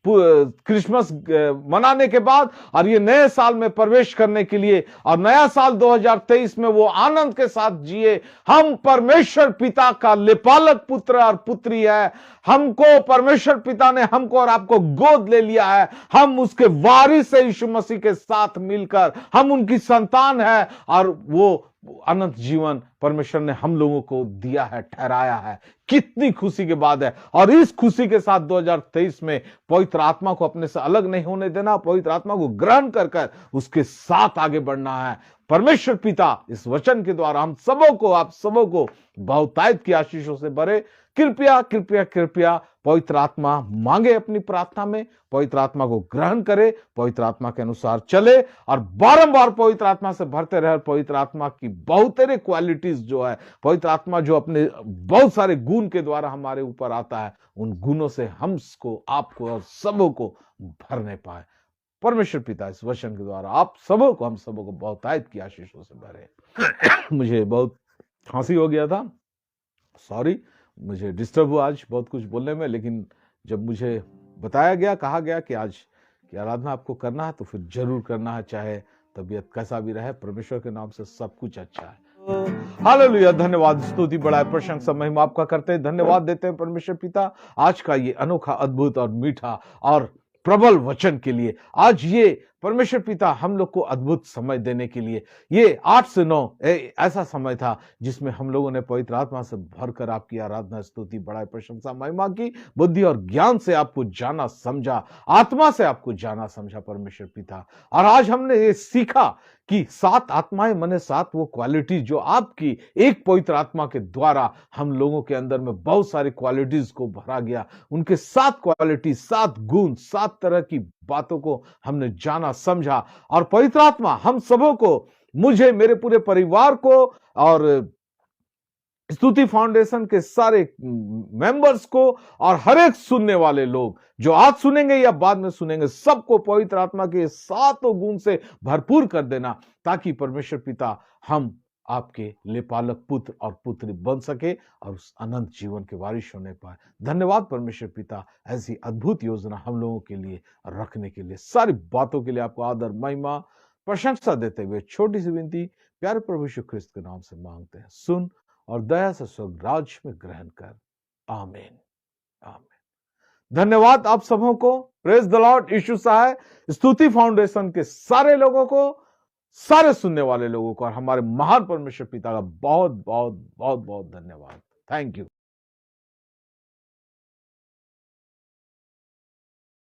क्रिसमस मनाने के बाद और ये नए साल में प्रवेश करने के लिए, और नया साल 2023 में वो आनंद के साथ जिए। हम परमेश्वर पिता का लेपालक पुत्र और पुत्री है। हमको परमेश्वर पिता ने हमको और आपको गोद ले लिया है। हम उसके वारिस है यीशु मसीह के साथ मिलकर, हम उनकी संतान है, और वो अनंत जीवन परमेश्वर ने हम लोगों को दिया है, ठहराया है। कितनी खुशी की बात है। और इस खुशी के साथ 2023 में पवित्र आत्मा को अपने से अलग नहीं होने देना, पवित्र आत्मा को ग्रहण कर कर उसके साथ आगे बढ़ना है। परमेश्वर पिता इस वचन के द्वारा हम सबों को, आप सबों को बहुतायत की आशीषों से भरे। कृपया कृपया कृपया पवित्र आत्मा मांगे अपनी प्रार्थना में, पवित्र आत्मा को ग्रहण करे, पवित्र आत्मा के अनुसार चले और बारंबार पवित्र आत्मा से भरते रहे। पवित्र आत्मा की बहुत सारे क्वालिटीज जो है, पवित्र आत्मा जो अपने बहुत सारे गुण के द्वारा हमारे ऊपर आता है, उन गुणों से हमको, आपको और सबों को भरने पाए। परमेश्वर पिता इस वचन के द्वारा आप सबों को, हम सबों को बहुतायत की आशीषों से भरे। मुझे बहुत खांसी हो गया था, सॉरी, मुझे डिस्टर्ब हुआ आज बहुत कुछ बोलने में, लेकिन जब मुझे बताया गया, कहा गया कि आज की आराधना आपको करना है तो फिर जरूर करना है, चाहे तबीयत कैसा भी रहे। परमेश्वर के नाम से सब कुछ अच्छा है। हालेलुया, धन्यवाद, स्तुति, बड़ाई, प्रशंसा, महिमा आपका करते हैं। धन्यवाद देते हैं परमेश्वर पिता आज का ये अनोखा, अद्भुत और मीठा और प्रबल वचन के लिए। आज ये परमेश्वर पिता हम लोग को अद्भुत समय देने के लिए, ये 8 से 9 ऐसा समय था जिसमें हम लोगों ने पवित्र आत्मा से भरकर आपकी आराधना, स्तुति, बड़ाई, प्रशंसा, महिमा की, बुद्धि और ज्ञान से आपको जाना समझा, आत्मा से आपको जाना समझा परमेश्वर पिता। और आज हमने ये सीखा कि 7 आत्माएं माने 7 वो क्वालिटी जो आपकी एक पवित्र आत्मा के द्वारा हम लोगों के अंदर में बहुत सारी क्वालिटीज को भरा गया। उनके 7 क्वालिटी, 7 गुण, 7 तरह की बातों को हमने जाना समझा। और पवित्र आत्मा हम सबों को, मुझे, मेरे पूरे परिवार को और स्तुति फाउंडेशन के सारे मेंबर्स को और हर एक सुनने वाले लोग जो आज सुनेंगे या बाद में सुनेंगे, सबको पवित्र आत्मा के 7 गुण से भरपूर कर देना, ताकि परमेश्वर पिता हम आपके लेपालक पुत्र और पुत्री बन सके और उस अनंत जीवन के वारिश होने पाए। धन्यवाद परमेश्वर पिता, ऐसी अद्भुत योजना हम लोगों के लिए रखने के लिए। सारी बातों के लिए आपको आदर, महिमा, प्रशंसा देते हुए छोटी सी विनती प्यारे प्रभु यीशु ख्रिस्त के नाम से मांगते हैं। सुन और दया से स्वर्ग राज्य में ग्रहण कर। आमीन, आमीन। धन्यवाद आप सबों को। Praise the lord. Yeshu Sahay Stuti foundation के सारे लोगों को, सारे सुनने वाले लोगों को और हमारे महान परमेश्वर पिता का बहुत बहुत बहुत बहुत धन्यवाद। Thank you.